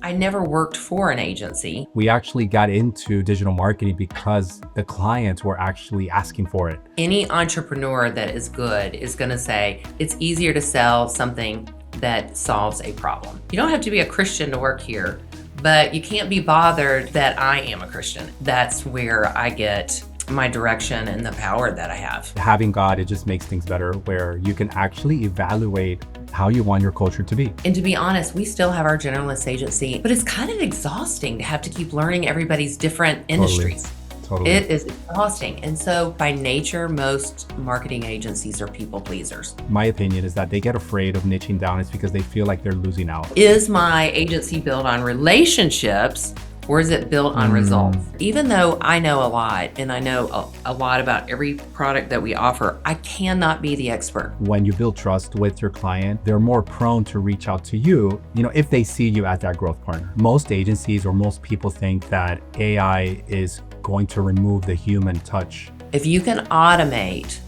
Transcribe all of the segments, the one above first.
I never worked for an agency. We actually got into digital marketing because the clients were actually asking for it. Any entrepreneur that is good is going to say it's easier to sell something that solves a problem. You don't have to be a Christian to work here, but you can't be bothered that I am a Christian. That's where I get my direction and the power that I have. Having God, it just makes things better where you can actually evaluate how you want your culture to be. And to be honest, we still have our generalist agency, but it's kind of exhausting to have to keep learning everybody's different industries. Totally. It is exhausting. And so by nature, most marketing agencies are people pleasers. My opinion is that they get afraid of niching down. It's because they feel like they're losing out. Is my agency built on relationships or is it built on results? Even though I know a lot and I know a lot about every product that we offer, I cannot be the expert. When you build trust with your client, they're more prone to reach out to you, if they see you as that growth partner. Most agencies or most people think that AI is going to remove the human touch. If you can automate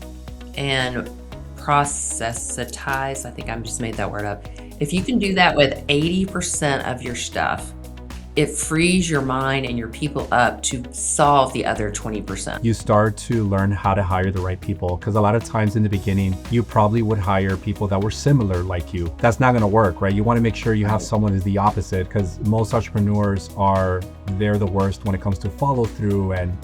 and processitize, I think I just made that word up. If you can do that with 80% of your stuff, it frees your mind and your people up to solve the other 20%. You start to learn how to hire the right people because a lot of times in the beginning, you probably would hire people that were similar like you. That's not going to work, right? You want to make sure you have someone who's the opposite because most entrepreneurs they're the worst when it comes to follow through and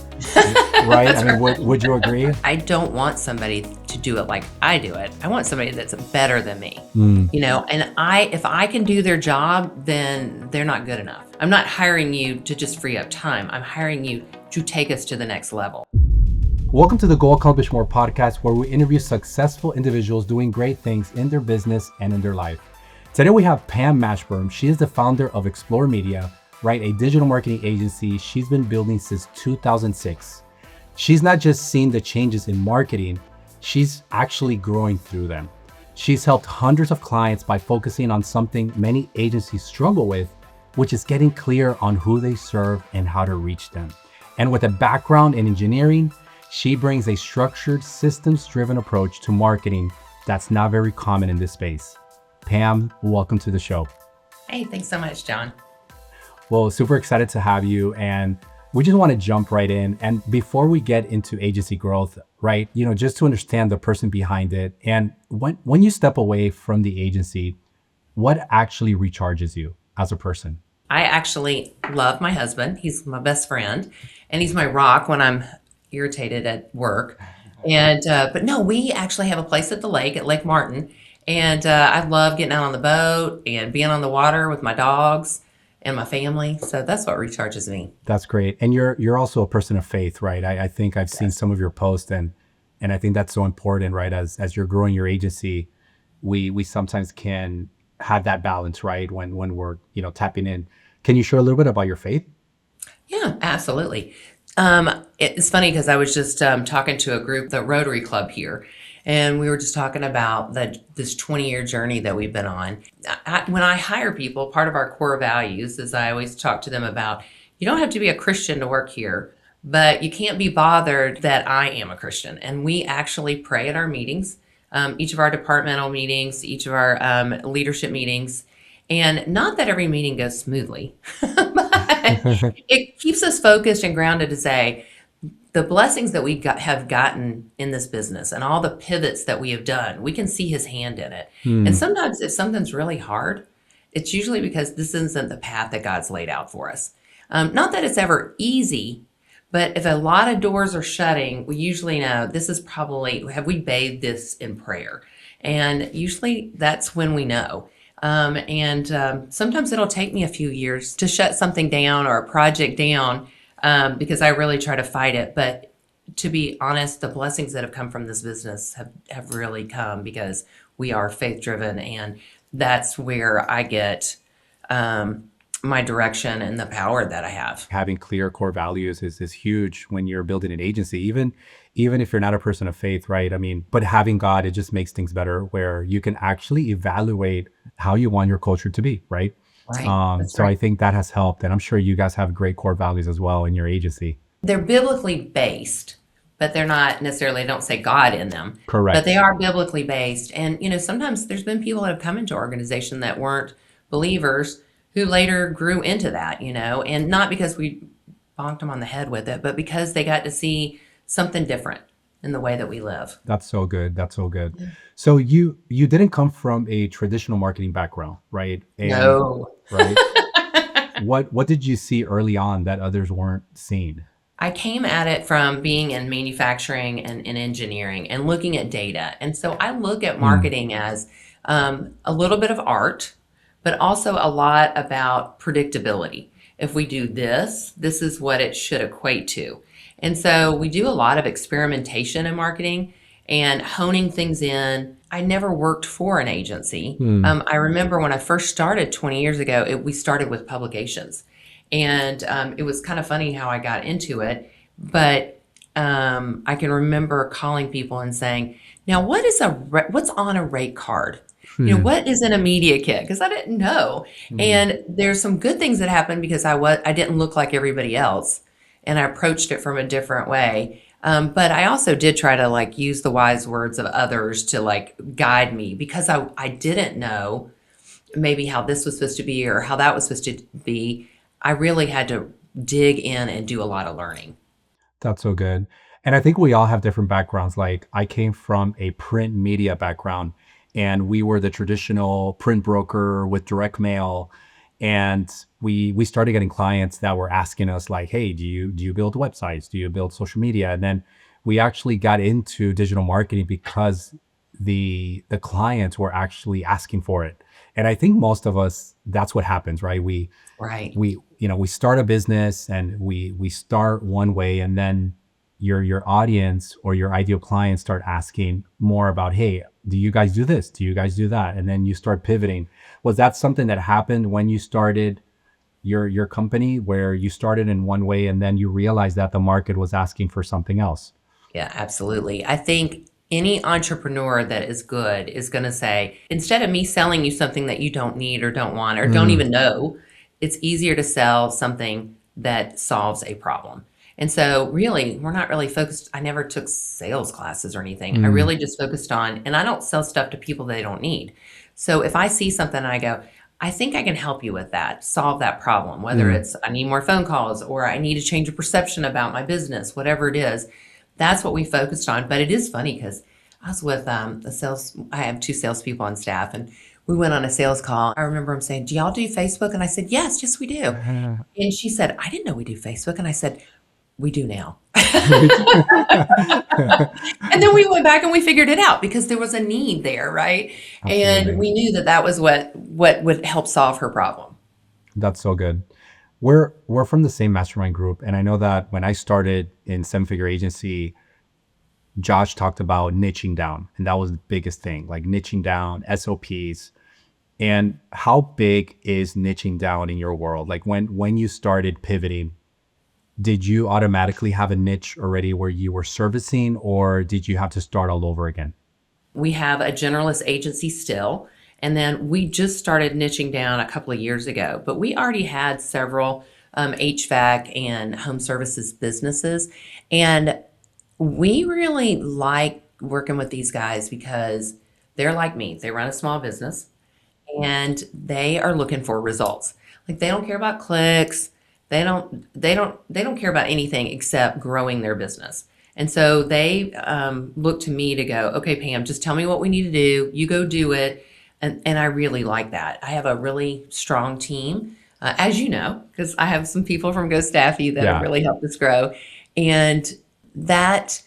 right? I mean, would you agree? I don't want somebody to do it like I do it. I want somebody that's better than me, and if I can do their job, then they're not good enough. I'm not hiring you to just free up time. I'm hiring you to take us to the next level. Welcome to the Go Accomplish More podcast, where we interview successful individuals doing great things in their business and in their life. Today we have Pam Mashburn. She is the founder of Explore Media, right? A digital marketing agency she's been building since 2006. She's not just seen the changes in marketing, she's actually growing through them. She's helped hundreds of clients by focusing on something many agencies struggle with, which is getting clear on who they serve and how to reach them. And with a background in engineering, she brings a structured, systems-driven approach to marketing that's not very common in this space. Pam, welcome to the show. Hey, thanks so much, John. Well, super excited to have you. And we just want to jump right in. And before we get into agency growth, right, just to understand the person behind it. And when you step away from the agency, what actually recharges you as a person? I actually love my husband. He's my best friend and he's my rock when I'm irritated at work. And, but no, we actually have a place at the lake, at Lake Martin. And I love getting out on the boat and being on the water with my dogs and my family. So that's what recharges me. That's great. And you're also a person of faith, right? I think I've seen some of your posts and I think that's so important, right? As you're growing your agency, we sometimes can have that balance, right? When we're, tapping in. Can you share a little bit about your faith? Yeah, absolutely. It's funny because I was just talking to a group, the Rotary Club here, and we were just talking about this 20-year journey that we've been on. When I hire people, part of our core values is I always talk to them about, you don't have to be a Christian to work here, but you can't be bothered that I am a Christian. And we actually pray at our meetings, each of our departmental meetings, each of our leadership meetings. And not that every meeting goes smoothly, but it keeps us focused and grounded to say, the blessings that we have gotten in this business and all the pivots that we have done, we can see his hand in it. And sometimes if something's really hard, it's usually because this isn't the path that God's laid out for us. Not that it's ever easy, but if a lot of doors are shutting, we usually know this is probably, have we bathed this in prayer? And usually that's when we know. Sometimes it'll take me a few years to shut something down or a project down because I really try to fight it. But to be honest, the blessings that have come from this business have really come because we are faith driven, and that's where I get my direction and the power that I have. Having clear core values is huge when you're building an agency, even if you're not a person of faith, right? I mean, but having God, it just makes things better where you can actually evaluate how you want your culture to be, right? Right. So I think that has helped. And I'm sure you guys have great core values as well in your agency. They're biblically based, but they're not necessarily, don't say God in them. Correct. But they are biblically based. And, sometimes there's been people that have come into our organization that weren't believers who later grew into that, and not because we bonked them on the head with it, but because they got to see something different in the way that we live. That's so good. That's so good. So you didn't come from a traditional marketing background, right? And No. right. What did you see early on that others weren't seeing? I came at it from being in manufacturing and in engineering and looking at data. And so I look at Mm, marketing as a little bit of art, but also a lot about predictability. If we do this, this is what it should equate to. And so we do a lot of experimentation in marketing and honing things in. I never worked for an agency. mm, I remember when I first started 20 years ago, we started with publications. And it was kind of funny how I got into it. But I can remember calling people and saying, now, what's on a rate card? mm, What is in a media kit? Because I didn't know. mm. And there's some good things that happened because I didn't look like everybody else, and I approached it from a different way. But I also did try to like use the wise words of others to like guide me because I didn't know maybe how this was supposed to be or how that was supposed to be. I really had to dig in and do a lot of learning. That's so good. And I think we all have different backgrounds. Like I came from a print media background and we were the traditional print broker with direct mail. And we started getting clients that were asking us like, hey, do you build websites? Do you build social media? And then we actually got into digital marketing because the clients were actually asking for it. And I think most of us, that's what happens, right? Right. We start a business and we start one way, and then your audience or your ideal clients start asking more about, hey, do you guys do this, do you guys do that, and then you start pivoting. Was that something that happened when you started your company, where you started in one way and then you realized that the market was asking for something else? Yeah, absolutely. I think any entrepreneur that is good is going to say, instead of me selling you something that you don't need or don't want or don't Mm, even know, it's easier to sell something that solves a problem. And so, really, we're not really focused. I never took sales classes or anything. I mm, really just focused on, and I don't sell stuff to people they don't need. So, if I see something and I go, I think I can help you with that, solve that problem, whether mm. it's I need more phone calls or I need to change a perception about my business, whatever it is, that's what we focused on. But it is funny because I was with a sales, I have two salespeople on staff, and we went on a sales call. I remember him saying, do y'all do Facebook? And I said, yes, we do. And she said, I didn't know we do Facebook. And I said, we do now. And then we went back and we figured it out because there was a need there, right? And Absolutely. we knew that that was what would help solve her problem. That's so good. We're from the same mastermind group, and I know that when I started in seven figure agency, Josh talked about niching down, and that was the biggest thing, like niching down SOPs. And how big is niching down in your world? Like when you started pivoting, did you automatically have a niche already where you were servicing, or did you have to start all over again? We have a generalist agency still, and then we just started niching down a couple of years ago, but we already had several HVAC and home services businesses. And we really like working with these guys because they're like me. They run a small business and they are looking for results. Like they don't care about clicks. They don't care about anything except growing their business. And so they look to me to go, okay, Pam, just tell me what we need to do. You go do it. And I really like that. I have a really strong team, as you know, because I have some people from Go Staffy that have Yeah, really helped us grow. And that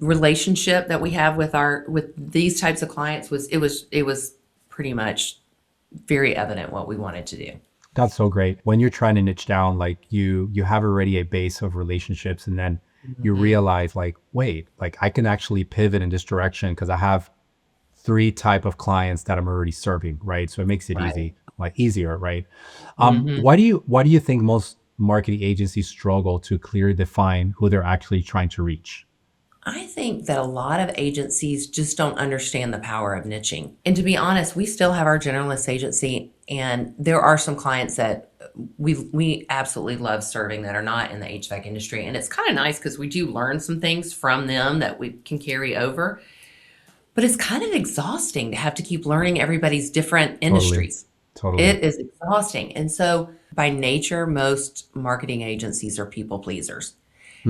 relationship that we have with these types of clients was pretty much very evident what we wanted to do. that's so great. When you're trying to niche down, like you have already a base of relationships, and then you Mhm. realize like, wait, like I can actually pivot in this direction because I have three type of clients that I'm already serving, right? So it makes it Right. easier, right? Hmm. Why do you think most marketing agencies struggle to clearly define who they're actually trying to reach? I think that a lot of agencies just don't understand the power of niching. And to be honest, we still have our generalist agency, and there are some clients that we absolutely love serving that are not in the HVAC industry. And it's kind of nice because we do learn some things from them that we can carry over. But it's kind of exhausting to have to keep learning everybody's different Totally. industries. Totally. It is exhausting. And so by nature, most marketing agencies are people pleasers.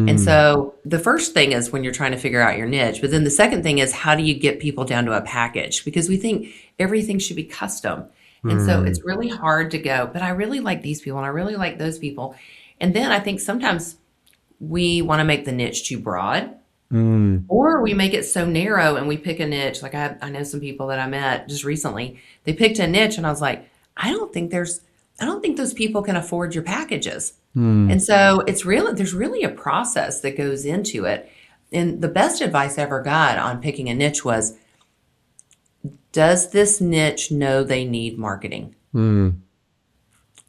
And Mm, so the first thing is when you're trying to figure out your niche, but then the second thing is how do you get people down to a package? Because we think everything should be custom. And so mm, it's really hard to go, but I really like these people and I really like those people. And then I think sometimes we want to make the niche too broad mm, or we make it so narrow and we pick a niche. Like I know some people that I met just recently, they picked a niche and I was like, I don't think those people can afford your packages. mm, And so there's really a process that goes into it. And the best advice I ever got on picking a niche was, does this niche know they need marketing? mm,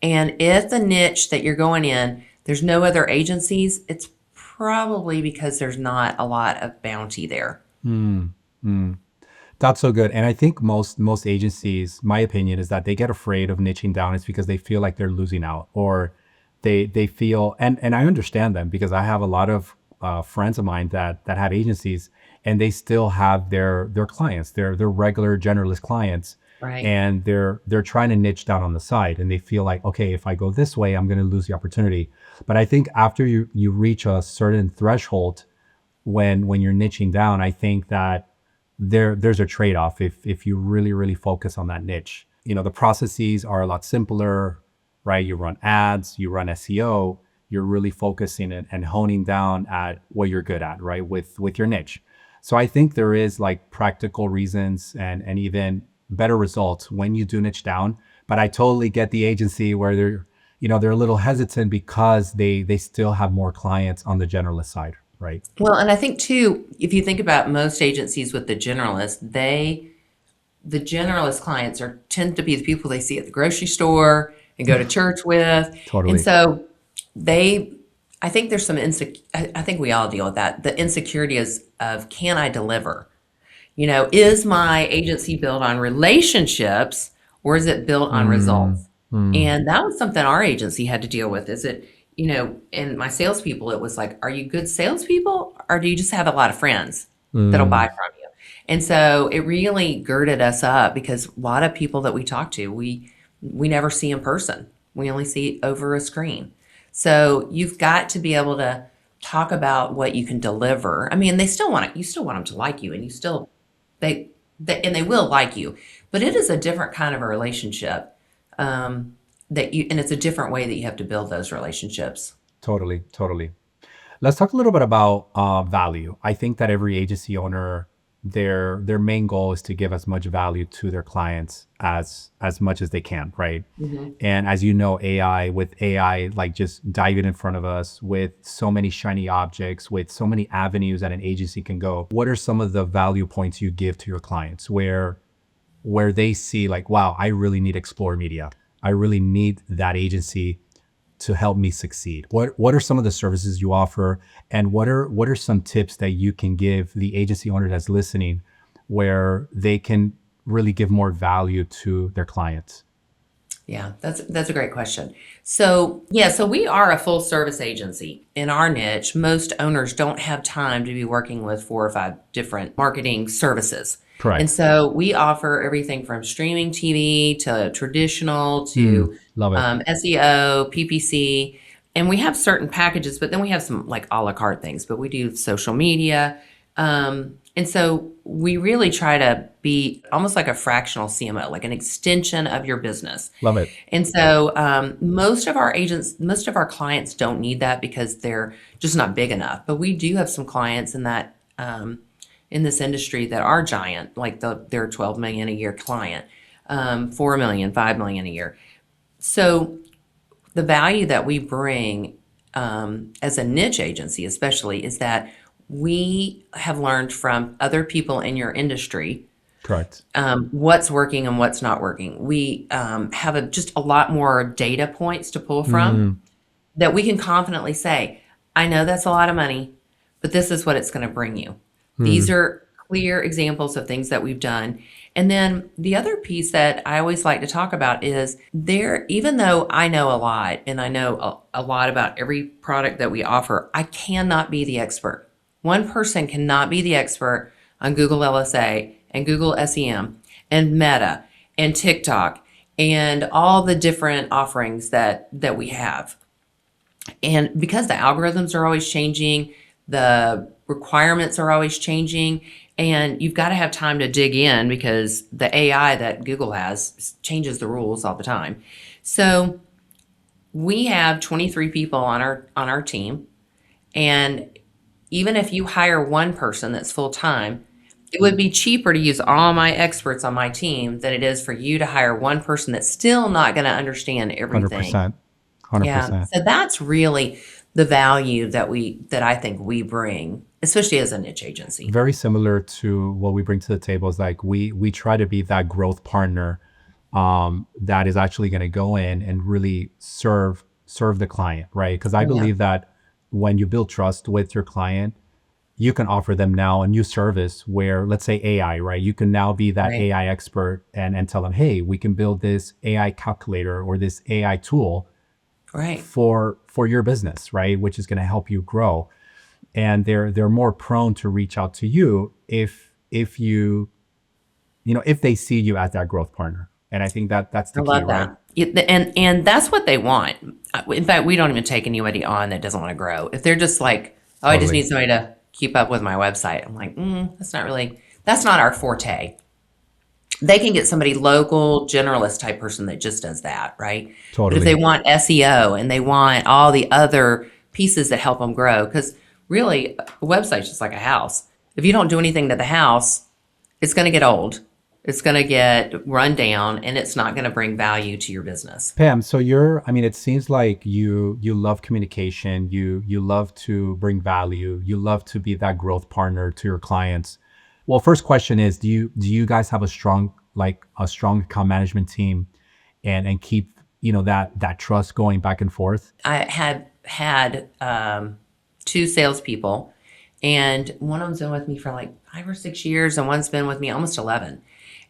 And if the niche that you're going in, there's no other agencies, it's probably because there's not a lot of bounty there. mm, mm. That's so good. And I think most agencies, my opinion is that they get afraid of niching down. It's because they feel like they're losing out, or they feel, and I understand them because I have a lot of friends of mine that have agencies, and they still have their clients, their regular generalist clients, Right. and they're trying to niche down on the side, and they feel like, okay, if I go this way, I'm going to lose the opportunity. But I think after you reach a certain threshold when you're niching down, I think that there's a trade-off if you really focus on that niche. The processes are a lot simpler, right? You run ads, you run SEO, you're really focusing and honing down at what you're good at, right? With your niche. So I think there is like practical reasons and even better results when you do niche down. But I totally get the agency where they're a little hesitant because they still have more clients on the generalist side, right? Well, and I think too, if you think about most agencies with the generalist clients tend to be the people they see at the grocery store and go to church with. And Totally. so they, I think there's some I think we all deal with that. The insecurity is of, can I deliver? Is my agency built on relationships or is it built on Mm, results? mm, And that was something our agency had to deal with. And my salespeople, it was like, are you good salespeople or do you just have a lot of friends that'll buy mm, from you? And so it really girded us up because a lot of people that we talk to, we never see in person. We only see over a screen. So you've got to be able to talk about what you can deliver. I mean, you still want them to like you and they, and they will like you, but it is a different kind of a relationship. And it's a different way that you have to build those relationships. totally. Let's talk a little bit about value. I think that every agency owner, their main goal is to give as much value to their clients as much as they can, right? Mhm. And as you know, with AI like just diving in front of us with so many shiny objects, with so many avenues that an agency can go. What are some of the value points you give to your clients where they see like, wow, I really need Explore Media. I really need that agency to help me succeed? What are some of the services you offer, and what are some tips that you can give the agency owner that's listening, where they can really give more value to their clients? Yeah, that's a great question. So, yeah, so we are a full service agency in our niche. Most owners don't have time to be working with four or five different marketing services. And Correct. so we offer everything from streaming TV to traditional Mm, to love it. SEO, PPC. And we have certain packages, but then we have some like a la carte things, but we do social media. And so we really try to be almost like a fractional CMO, like an extension of your business. Love it. And so most of our clients don't need that because they're just not big enough. But we do have some clients in this industry that are giant, like they're 12 million a year client, 4 million, 5 million a year. So the value that we bring as a niche agency, especially, is that we have learned from other people in your industry Correct. what's working and what's not working. We have just a lot more data points to pull from Mm, that we can confidently say, I know that's a lot of money, but this is what it's going to bring you. These mm, are clear examples of things that we've done. And then the other piece that I always like to talk about is even though I know a lot and I know a lot about every product that we offer, I cannot be the expert. One person cannot be the expert on Google LSA and Google SEM and Meta and TikTok and all the different offerings that we have. And because the algorithms are always changing, the requirements are always changing, and you've got to have time to dig in because the AI that Google has changes the rules all the time. So we have 23 people on our team, and even if you hire one person that's full time, it would be cheaper to use all my experts on my team than it is for you to hire one person that's still not going to understand everything. 100%. Yeah. 100%. So that's really the value that I think we bring, especially as a niche agency. Very similar to what we bring to the table is like we try to be that growth partner that is actually going to go in and really serve the client, right? Because I Yeah. believe that when you build trust with your client, you can offer them now a new service where, let's say AI, right? You can now be that Right. AI expert and tell them, hey, we can build this AI calculator or this AI tool Right. for your business, right? Which is going to help you grow. And they're more prone to reach out to you if if they see you as that growth partner. And I think that that's I the key, love right? that. And that's what they want. In fact, we don't even take anybody on that doesn't want to grow. If they're just like, oh, I just Totally. need somebody to keep up with my website, I'm like, that's not our forte. They can get somebody local, generalist type person that just does that, right? But if they Totally. want SEO and they want all the other pieces that help them grow, because really, a website's just like a house. If you don't do anything to the house, it's going to get old, it's going to get run down, and it's not going to bring value to your business. Pam, so I mean, it seems like you love communication, you love to bring value, you love to be that growth partner to your clients. Well, first question is, do you guys have a strong account management team and keep, that trust going back and forth? I had two salespeople, and one of them's been with me for like 5 or 6 years, and one's been with me almost 11.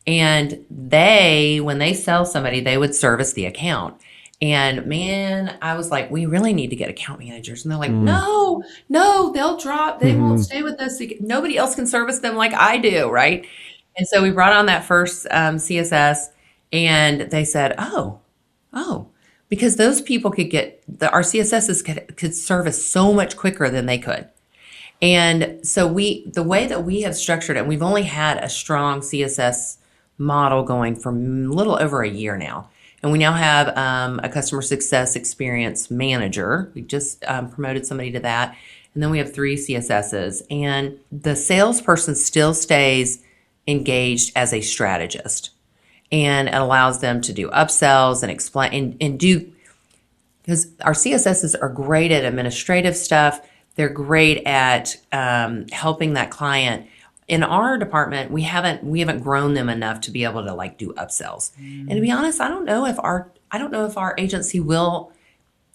And when they sell somebody, they would service the account. And man, I was like, we really need to get account managers. And they're like, Mm. no, no, they'll drop. They won't stay with us. Nobody else can service them like I do. Right. And so we brought on that first CSS, and they said, oh, because those people our CSSs could service so much quicker than they could. And so the way that we have structured it, we've only had a strong CSS model going for a little over a year now. And we now have a customer success experience manager. We just promoted somebody to that. And then we have 3 CSSs. And the salesperson still stays engaged as a strategist. And it allows them to do upsells and explain and do, because our CSSs are great at administrative stuff. They're great at helping that client. In our department, we haven't grown them enough to be able to like do upsells. And to be honest, I don't know if our agency will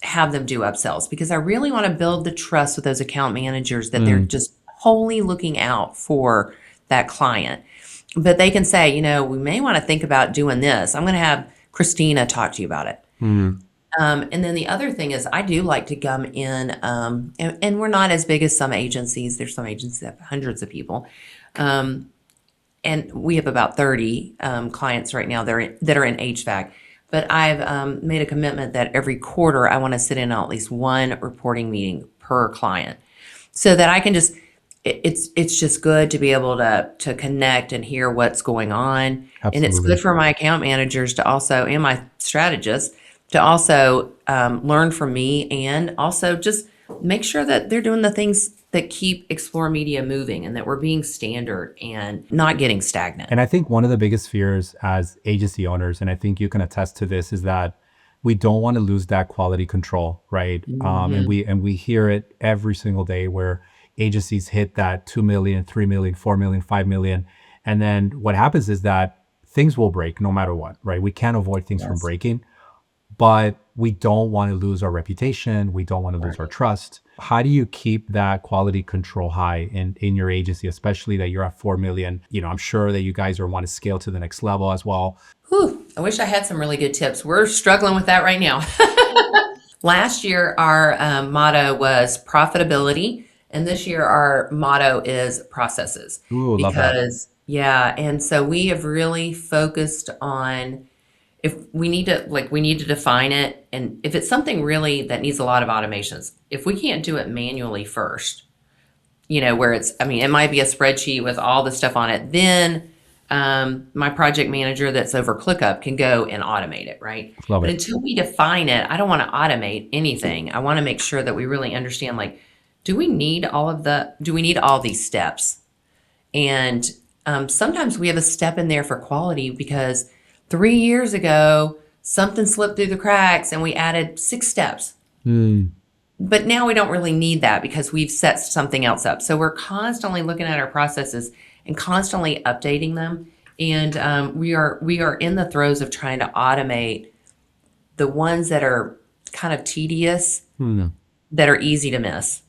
have them do upsells, because I really want to build the trust with those account managers that they're Mm. just wholly looking out for that client. But they can say, we may want to think about doing this. I'm going to have Christina talk to you about it. Mm. And then the other thing is, I do like to come in, and we're not as big as some agencies. There's some agencies that have hundreds of people, and we have about 30 clients right now that are in HVAC. But I've made a commitment that every quarter I want to sit in on at least one reporting meeting per client, so that I can just. It's just good to be able to connect and hear what's going on, and it's good Absolutely. for my account managers to also, and my strategists to also learn from me, and also just make sure that they're doing the things that keep Explore Media moving, and that we're being standard and not getting stagnant. And I think one of the biggest fears as agency owners, and I think you can attest to this, is that we don't want to lose that quality control, right? And Mhm. we hear it every single day where agencies hit that 2 million, 3 million, 4 million, 5 million, and then what happens is that things will break no matter what, right? We can't avoid things from Yes. breaking, but we don't want to lose our reputation. We don't want to lose our Right. trust. How do you keep that quality control high in your agency, especially that you're at 4 million? I'm sure that you guys are want to scale to the next level as well. Whew, I wish I had some really good tips. We're struggling with that right now. Last year, our motto was profitability, and this year our motto is processes. Ooh, love that. Because, yeah, and so we have really focused on if we need to define it, and if it's something really that needs a lot of automations, if we can't do it manually first, where it might be a spreadsheet with all the stuff on it, then my project manager that's over ClickUp can go and automate it, right? Love But it. until we define it, I don't want to automate anything. I want to make sure that we really understand, like, do we need all these steps? And sometimes we have a step in there for quality because 3 years ago, something slipped through the cracks and we added 6 steps. But now we don't really need that because we've set something else up. So we're constantly looking at our processes and constantly updating them. And we are in the throes of trying to automate the ones that are kind of tedious, that are easy to miss.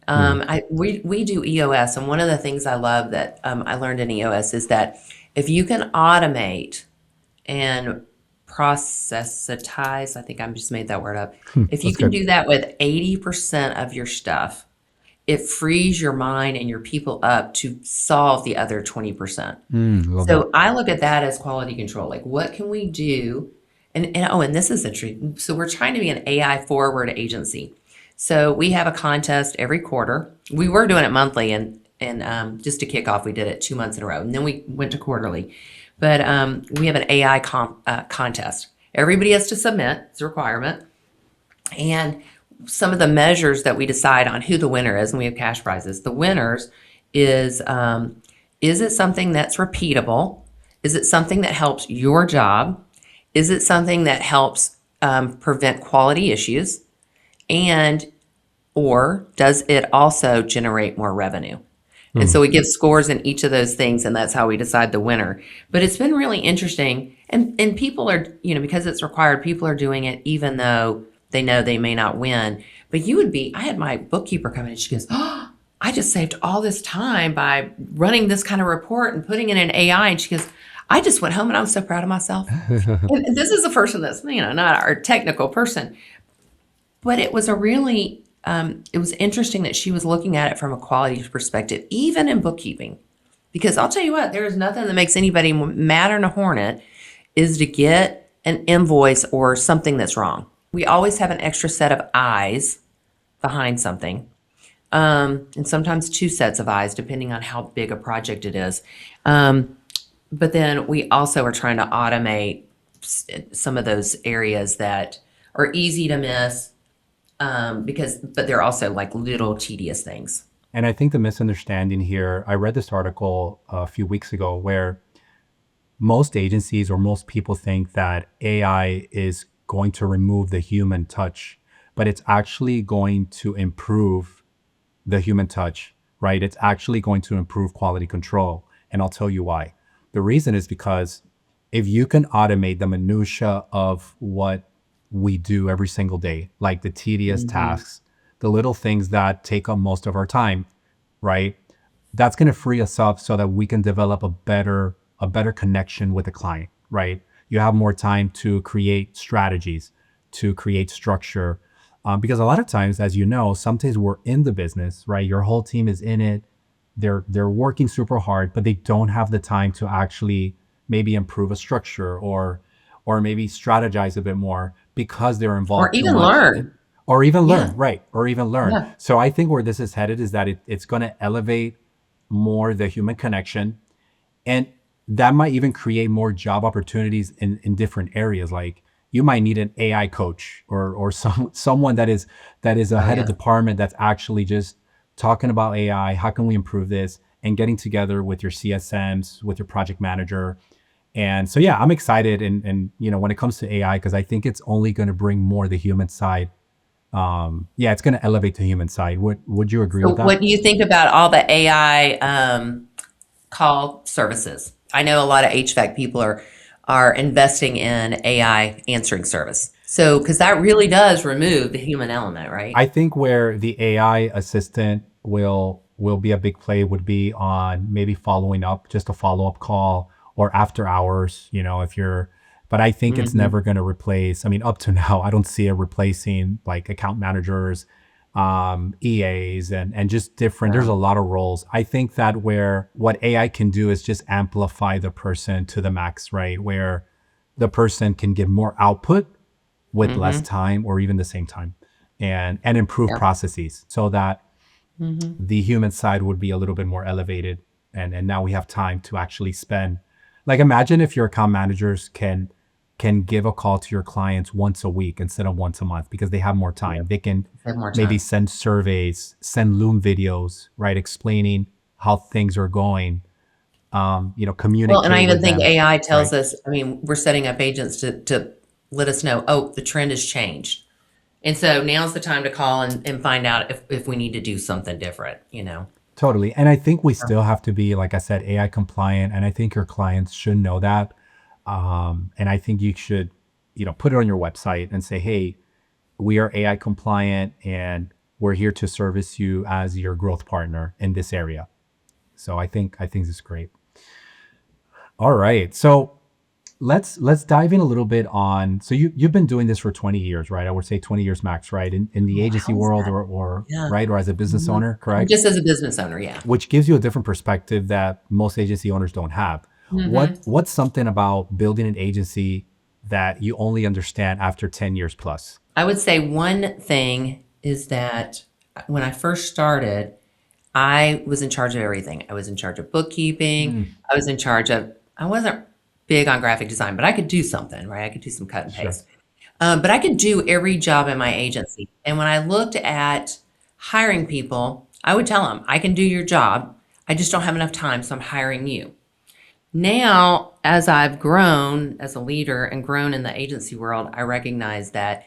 We do EOS, and one of the things I love that I learned in EOS is that if you can automate and processitize, I think I just made that word up. If you That's can good. do that with 80% of your stuff, it frees your mind and your people up to solve the other 20%. Love that. So I look at that as quality control. Like, what can we do? And this is interesting. So we're trying to be an AI forward agency. So we have a contest every quarter. We were doing it monthly, and just to kick off, we did it 2 months in a row, and then we went to quarterly. But we have an AI contest. Everybody has to submit; it's a requirement. And some of the measures that we decide on who the winner is, and we have cash prizes. The winners is it something that's repeatable? Is it something that helps your job? Is it something that helps prevent quality issues? And or does it also generate more revenue? And so we give scores in each of those things, and that's how we decide the winner. But it's been really interesting. And people are, because it's required, people are doing it even though they know they may not win. But I had my bookkeeper come in and she goes, "Oh, I just saved all this time by running this kind of report and putting it in AI." And she goes, "I just went home and I was so proud of myself." And this is a person that's, not our technical person. But it was it was interesting that she was looking at it from a quality perspective, even in bookkeeping. Because I'll tell you what, there is nothing that makes anybody madder than a hornet is to get an invoice or something that's wrong. We always have an extra set of eyes behind something, and sometimes two sets of eyes, depending on how big a project it is. But then we also are trying to automate some of those areas that are easy to miss, but they're also like little tedious things. And I think the misunderstanding here, I read this article a few weeks ago where most agencies or most people think that AI is going to remove the human touch, but it's actually going to improve the human touch, right? It's actually going to improve quality control. And I'll tell you why. The reason is because if you can automate the minutia of what we do every single day, like the tedious tasks, the little things that take up most of our time, right? That's going to free us up so that we can develop a better connection with the client, right? You have more time to create strategies, to create structure. Because a lot of times, as you know, sometimes we're in the business, right? Your whole team is in it. They're working super hard, but they don't have the time to actually maybe improve a structure or maybe strategize a bit more because they're Or involved too even much. learn. Or even Yeah. learn, right? Or even learn. Yeah. So I think where this is headed is that it's going to elevate more the human connection, and that might even create more job opportunities in different areas. Like you might need an AI coach or someone that is a Oh, head of yeah. department that's actually just talking about AI. How can we improve this? And getting together with your CSMs, with your project manager. And so yeah, I'm excited and when it comes to AI, because I think it's only going to bring more the human side. Yeah, it's going to elevate the human side. Would you agree So with that? what do you think about all the AI call services? I know a lot of HVAC people are investing in AI answering service. So because that really does remove the human element, right? I think where the AI assistant will be a big play would be on maybe following up, just a follow-up call or after hours, if you're, but I think it's Hmm. never going to replace, I mean, up to now, I don't see it replacing like account managers, EAs and just different, there's a lot of roles. I think that where what AI can do is just amplify the person to the max, right? Where the person can give more output with less Mm-hmm. time or even the same time, and improve Yeah. processes so that Mm-hmm. the human side would be a little bit more elevated. And now we have time to actually spend, like, imagine if your account managers can give a call to your clients once a week instead of once a month because they have more Yeah. time. They can Have more maybe time. send surveys, send Loom videos, right, explaining how things are going, Well, and I communicate even with think them, AI tells right? us, I mean, we're setting up agents to let us know, oh, the trend has changed. And so now's the time to call and find out if we need to do something different, you know? Totally. And I think we still have to be, like I said, AI compliant. And I think your clients should know that. And I think you should, put it on your website and say, hey, we are AI compliant and we're here to service you as your growth partner in this area. So I think this is great. All right. So let's dive in a little bit on, so you've been doing this for 20 years, right? I would say 20 years max, right? In the Oh, agency how is world, that? or Yeah. right, or as a business Mhm. owner, correct? Just as a business owner, yeah. Which gives you a different perspective that most agency owners don't have. Hmm. What's something about building an agency that you only understand after 10 years plus? I would say one thing is that when I first started, I was in charge of everything. I was in charge of bookkeeping. Mm, I was in charge of, I wasn't big on graphic design, but I could do something, right? I could do some cut and sure. paste. But I could do every job in my agency. And when I looked at hiring people, I would tell them, I can do your job. I just don't have enough time, so I'm hiring you. Now, as I've grown as a leader and grown in the agency world, I recognize that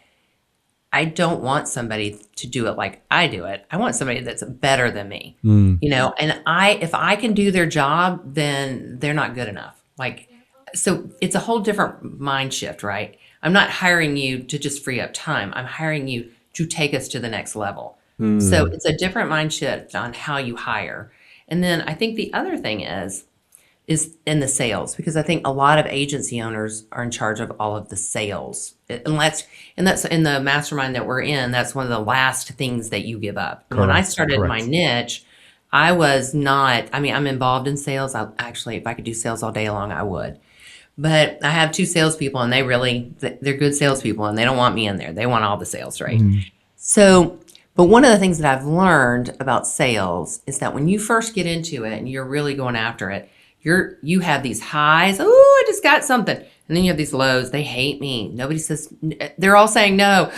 I don't want somebody to do it like I do it. I want somebody that's better than me. Mm, And if I can do their job, then they're not good enough. Like, so it's a whole different mind shift, right? I'm not hiring you to just free up time. I'm hiring you to take us to the next level. So mm, it's a different mind shift on how you hire. And then I think the other thing is in the sales, because I think a lot of agency owners are in charge of all of the sales. And that's in the mastermind that we're in, that's one of the last things that you give up. And when I correct. started my Correct. niche, I was not, I mean, I'm involved in sales. I actually, if I could do sales all day long, I would. But I have two salespeople and they're good salespeople and they don't want me in there. They want all the sales, right? Mm, So, but one of the things that I've learned about sales is that when you first get into it and you're really going after it, you have these highs. Oh, I just got something, and then you have these lows. They hate me. Nobody says. They're all saying no,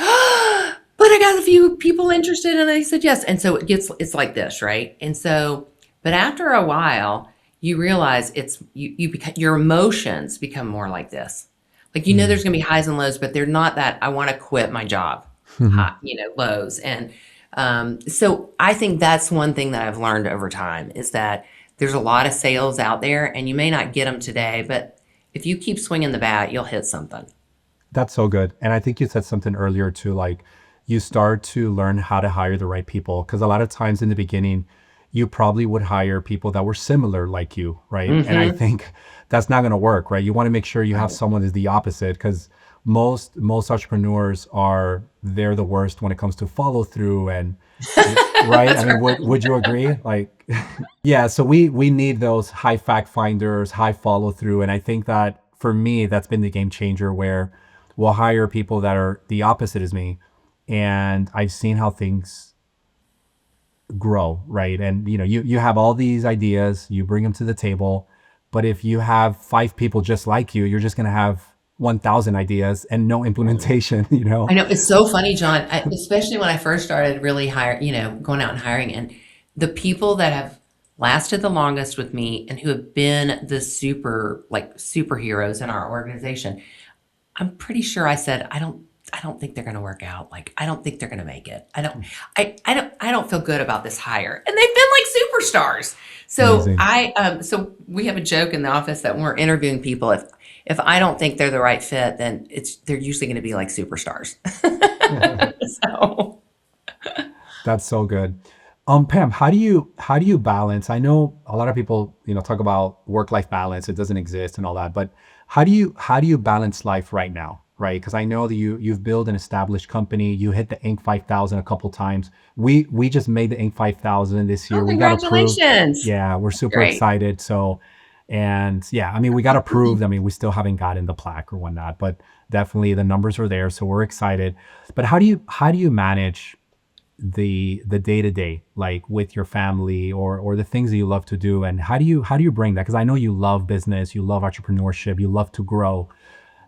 but I got a few people interested, and they said yes. And so it's like this, right? And so, but after a while, you realize your emotions become more like this. Like mm, there's going to be highs and lows, but they're not that I want to quit my job mhm. high, lows. And so I think that's one thing that I've learned over time is that there's a lot of sales out there and you may not get them today, but if you keep swinging the bat, you'll hit something. That's so good. And I think you said something earlier too, like you start to learn how to hire the right people. Because a lot of times in the beginning, you probably would hire people that were similar like you, right? And I Mm-hmm. think that's not going to work, right? You want to make sure you have Right. someone that's the opposite, because most entrepreneurs are, they're the worst when it comes to follow through and right. I That's mean, right. would you agree? Like, yeah. So we need those high fact finders, high follow through, and I think that for me, that's been the game changer where we'll hire people that are the opposite as me, and I've seen how things grow, right? And you have all these ideas, you bring them to the table, but if you have five people just like you, you're just gonna have 1,000 ideas and no implementation. I know it's so funny, John, especially when I first started really going out and hiring, and the people that have lasted the longest with me and who have been the superheroes in our organization. I'm pretty sure I said, I don't think they're going to work out. Like, I don't think they're going to make it. I don't feel good about this hire. And they've been like superstars. So Amazing. so we have a joke in the office that when we're interviewing people, if I don't think they're the right fit, then they're usually going to be like superstars. So That's so good. Pam, how do you balance? I know a lot of people, talk about work-life balance. It doesn't exist and all that, but how do you balance life right now? Right? Because I know that you've built an established company. You hit the Inc. 5000 a couple times. We just made the Inc. 5000 this oh, year. We got approved. congratulations. Yeah, we're That's super great. excited. So And yeah, I mean, we got approved. I mean, we still haven't gotten the plaque or whatnot, but definitely the numbers are there, so we're excited. But how do you manage the day to day, like with your family or the things that you love to do, and how do you bring that? Because I know you love business, you love entrepreneurship, you love to grow.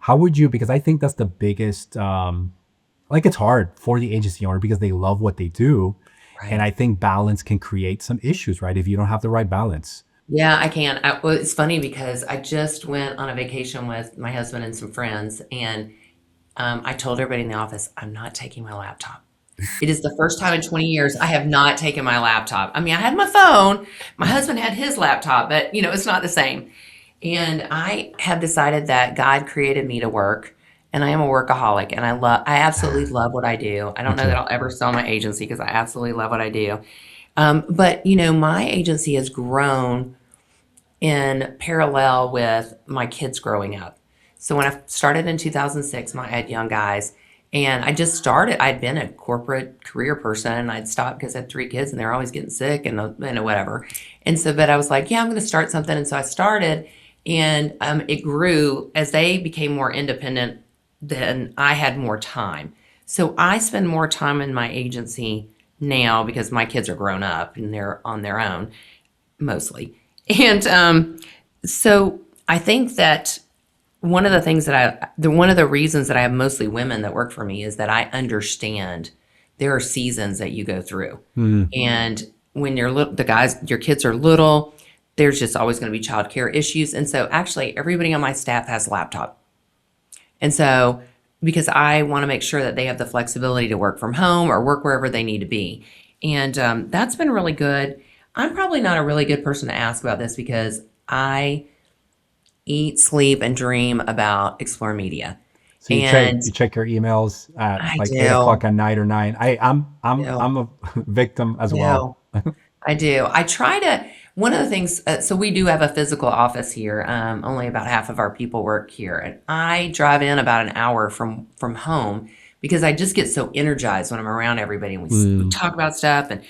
How would you? Because I think that's the biggest. Like it's hard for the agency owner because they love what they do, and Right. I think balance can create some issues, right? If you don't have the right balance. Yeah, I can. Well, it's funny because I just went on a vacation with my husband and some friends, and I told everybody in the office, I'm not taking my laptop. It is the first time in 20 years I have not taken my laptop. I mean, I had my phone, my husband had his laptop, but it's not the same. And I have decided that God created me to work, and I am a workaholic, and I absolutely love what I do. I Me don't know that too. I'll ever sell my agency because I absolutely love what I do. But my agency has grown in parallel with my kids growing up. So when I started in 2006, I had young guys, and I just started. I'd been a corporate career person, and I'd stopped because I had three kids, and they're always getting sick and whatever. And so, but I was like, yeah, I'm going to start something. And so I started, and it grew as they became more independent. Then I had more time, so I spend more time in my agency now because my kids are grown up and they're on their own mostly. And so I think that one of the reasons that I have mostly women that work for me is that I understand there are seasons that you go through. Mm, And when you're little, your kids are little, there's just always going to be childcare issues. And so actually everybody on my staff has a laptop. And so because I want to make sure that they have the flexibility to work from home or work wherever they need to be. And that's been really good. I'm probably not a really good person to ask about this because I eat, sleep, and dream about Explore Media. so you check And you check your emails at I like 8 o'clock do, at night or nine. I'm do, I'm a victim as well. do. I do. I try to. One of the things, so we do have a physical office here. Only about half of our people work here, and I drive in about an hour from home because I just get so energized when I'm around everybody and we Mm, talk about stuff and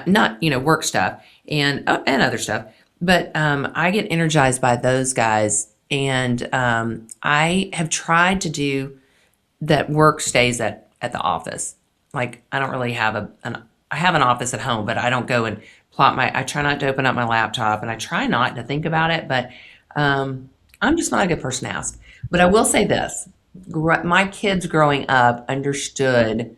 not work stuff and other stuff. But I get energized by those guys, and I have tried to do that work stays at the office. Like I don't really have I have an office at home, but I don't go and I try not to open up my laptop and I try not to think about it, but I'm just not a good person to ask. But I will say this, my kids growing up understood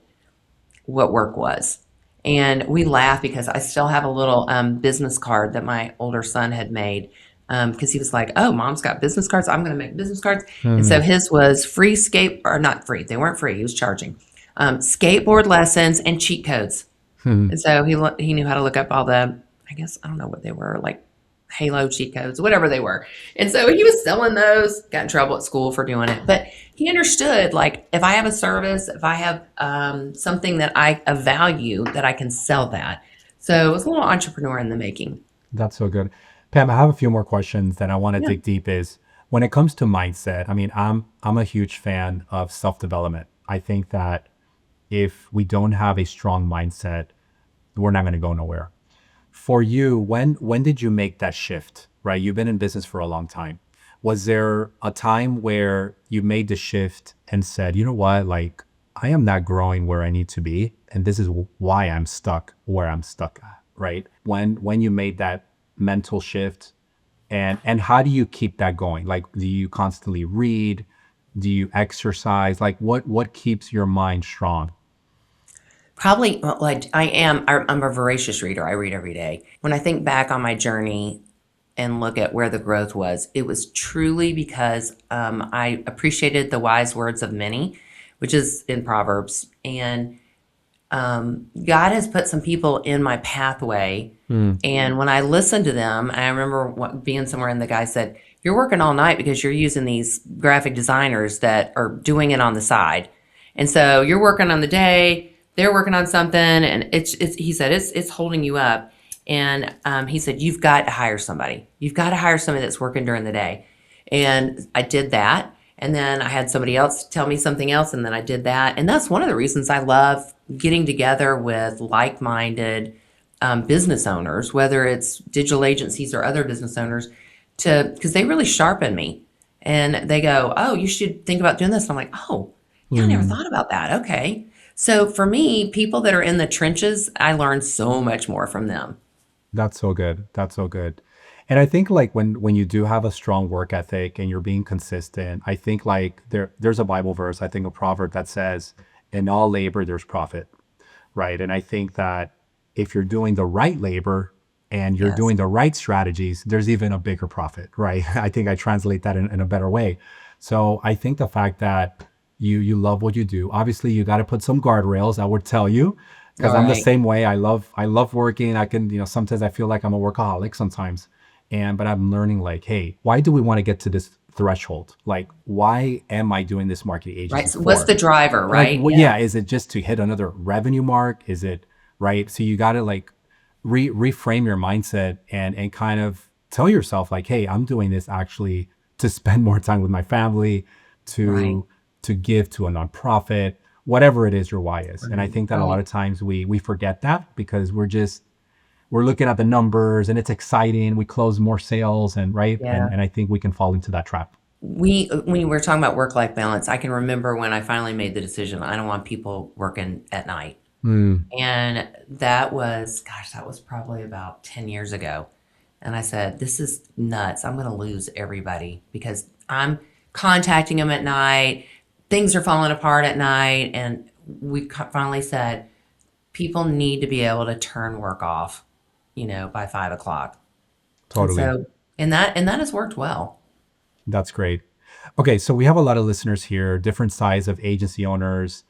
what work was. And we laugh because I still have a little business card that my older son had made because he was like, "Oh, mom's got business cards. I'm going to make business cards." And so mm, his was free or not free. They weren't free. He was charging skateboard lessons and cheat codes. mm. And so he knew how to look up all I guess I don't know what they were, like Halo cheat codes, whatever they were. And so he was selling those. Got in trouble at school for doing it, but he understood like if I have a service, if I have something that I a value that I can sell that. So it was a little entrepreneur in the making. That's so good. Pam, I have a few more questions that I want to Yeah. dig deep is when it comes to mindset, I mean, I'm a huge fan of self-development. I think that if we don't have a strong mindset, we're not going to go nowhere. For you, when did you make that shift? Right? You've been in business for a long time. Was there a time where you made the shift and said, you know what, like I am not growing where I need to be, and this is why I'm stuck where I'm stuck at, right? When you made that mental shift, and how do you keep that going? Like, do you constantly read? Do you exercise? Like, what keeps your mind strong? Probably, well, I'm a voracious reader. I read every day. When I think back on my journey and look at where the growth was, it was truly because I appreciated the wise words of many, which is in Proverbs. And God has put some people in my pathway. Hmm. And when I listened to them, I remember being somewhere and the guy said, "You're working all night because you're using these graphic designers that are doing it on the side. And so you're working on the day, they're working on something, and he said, it's holding you up." And he said, "You've got to hire somebody. You've got to hire somebody that's working during the day." And I did that. And then I had somebody else tell me something else, and then I did that. And that's one of the reasons I love getting together with like minded business owners, whether it's digital agencies or other business owners, because they really sharpen me. And they go, oh, you should think about doing this. And I'm like, oh, yeah, I never Mm, thought about that. Okay. So for me, people that are in the trenches, I learn so much more from them. that's so good. That's so good. And I think like when you do have a strong work ethic and you're being consistent, I think like there's a Bible verse, I think a proverb that says, in all labor there's profit, right? And I think that if you're doing the right labor and you're Yes. doing the right strategies, there's even a bigger profit, right? I think I translate that in a better way. So I think the fact that you love what you do, obviously you got to put some guardrails, I would tell you, All because I'm the right. same way. I love working. I can, sometimes I feel like I'm a workaholic sometimes. And but I'm learning like, hey, why do we want to get to this threshold? Like, why am I doing this marketing Right. agency So what's for? the driver, Like, right? well, Yeah. yeah, is it just to hit another revenue mark? Is it right? So you got to like reframe your mindset and kind of tell yourself like, hey, I'm doing this actually to spend more time with my family, Right. to give to a nonprofit, whatever it is your why is. And I Right. think that a lot Right. of times we forget that because we're looking at the numbers and it's exciting. We close more sales and right. Yeah. And I think we can fall into that trap. When we were talking about work-life balance, I can remember when I finally made the decision, I don't want people working at night. Mm, And that was, gosh, that was probably about 10 years ago. And I said, this is nuts. I'm going to lose everybody because I'm contacting them at night. Things are falling apart at night. And we finally said, people need to be able to turn work off, by 5 o'clock. And totally. so, and that has worked well. That's great. Okay, so we have a lot of listeners here, different size of agency owners.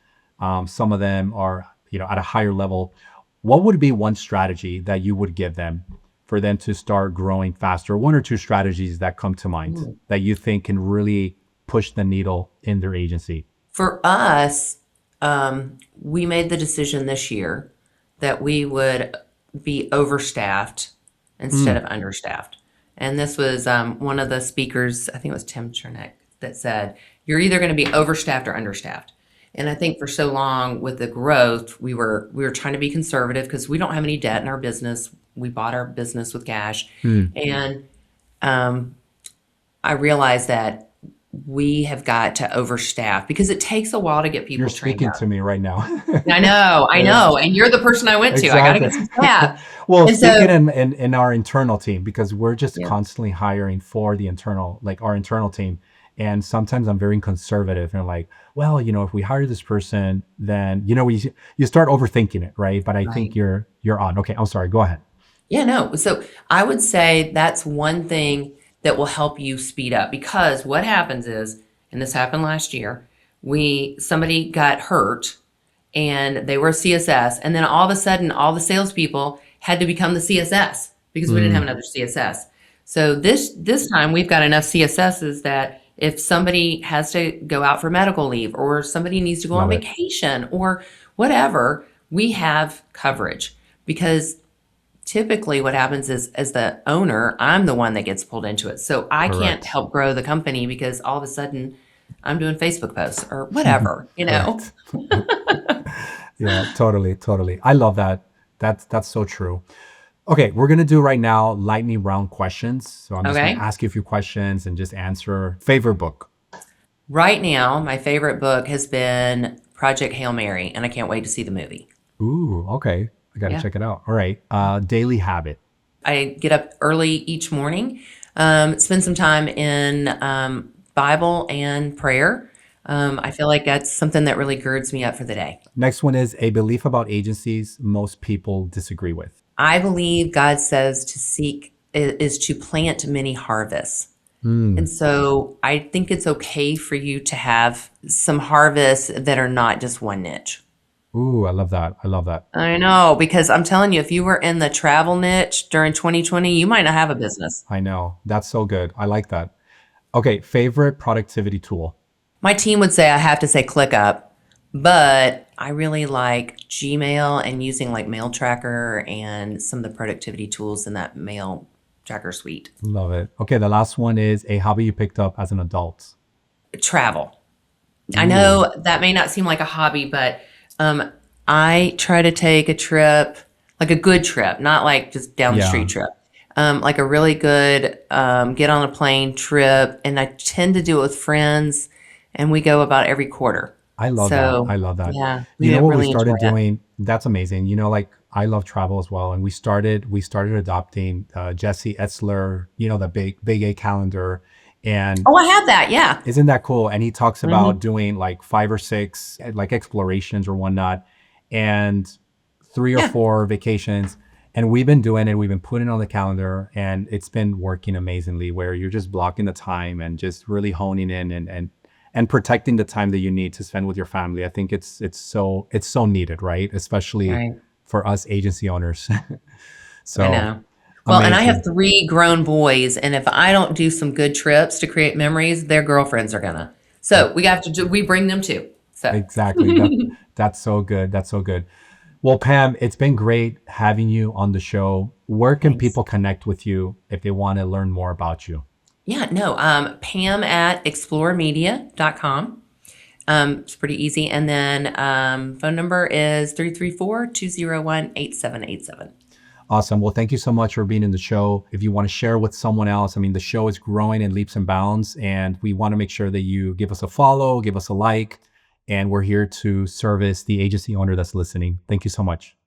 Some of them are, at a higher level. What would be one strategy that you would give them for them to start growing faster? One or two strategies that come to mind that you think can really push the needle in their agency? For us, we made the decision this year that we would be overstaffed instead Mm, of understaffed. And this was one of the speakers, I think it was Tim Chernick, that said, you're either going to be overstaffed or understaffed. And I think for so long with the growth, we were trying to be conservative because we don't have any debt in our business. We bought our business with cash. mm. And I realized that we have got to overstaff because it takes a while to get You're people trained speaking to up. me right now. I know, I Yeah. know. And you're the person I went to. I got to Exactly. get some staff. Well, And speaking so, in our internal team, because we're just yeah, constantly hiring for the internal, like our internal team. And sometimes I'm very conservative and like, well, if we hire this person, then, you start overthinking it, right? But I think right. you're on. Okay, I'm sorry. Go ahead. Yeah, no. So I would say that's one thing that will help you speed up because what happens is, and this happened last year, somebody got hurt and they were a CSS, and then all of a sudden, all the salespeople had to become the CSS because we didn't have Mm, another CSS. So this time we've got enough CSSs that if somebody has to go out for medical leave or somebody needs to go on love it. vacation or whatever, we have coverage because typically what happens is as the owner, I'm the one that gets pulled into it. So I can't Correct. help grow the company because all of a sudden I'm doing Facebook posts or whatever. Correct. Yeah, totally, totally. I love that. That's so true. Okay, we're gonna do right now lightning round questions. So I'm just gonna Okay. ask you a few questions and just answer. Favorite book? Right now, my favorite book has been Project Hail Mary, and I can't wait to see the movie. Ooh, okay. I gotta Yeah. check it out. All right. Daily habit. I get up early each morning, spend some time in Bible and prayer. I feel like that's something that really girds me up for the day. Next one is a belief about agencies most people disagree with. I believe God says to seek is to plant many harvests. And Mm. so I think it's okay for you to have some harvests that are not just one niche. Ooh, I love that. I love that. I know, because I'm telling you, if you were in the travel niche during 2020, you might not have a business. I know. That's so good. I like that. Okay, favorite productivity tool. My team would say I have to say ClickUp, but I really like Gmail and using like Mail Tracker and some of the productivity tools in that Mail Tracker suite. Love it. Okay, the last one is a hobby you picked up as an adult. Travel. I Ooh, know that may not seem like a hobby, but I try to take a trip, like a good trip, not like just down the street yeah. trip. like a really good get on a plane trip, and I tend to do it with friends, and we go about every quarter. I love that. So I love that. yeah, You we know what we really enjoy started it. doing? That's amazing. Like I love travel as well, and we started adopting Jesse Etzler. The big A calendar, and Oh, I have that. Yeah. isn't that cool? And he talks about Hmm. doing like 5 or 6 like explorations or whatnot, and 3 or 4 vacations. And we've been doing it. We've been putting it on the calendar, and it's been working amazingly. Where you're just blocking the time and just really honing in and protecting the time that you need to spend with your family. I think it's so needed, right? Especially Right. for us agency owners. I So know. Well, and I have amazing. 3 grown boys, and if I don't do some good trips to create memories, their girlfriends are gonna. So we have to do. We bring them too. So Exactly. That's so good. That's so good. Well, Pam, it's been great having you on the show. Where can thanks. people connect with you if they want to learn more about you? Yeah. No. Pam at exploremedia.com. It's pretty easy. And then phone number is 334-201-8787. Awesome. Well, thank you so much for being in the show. If you want to share with someone else, I mean, the show is growing in leaps and bounds, and we want to make sure that you give us a follow, give us a like, and we're here to service the agency owner that's listening. Thank you so much.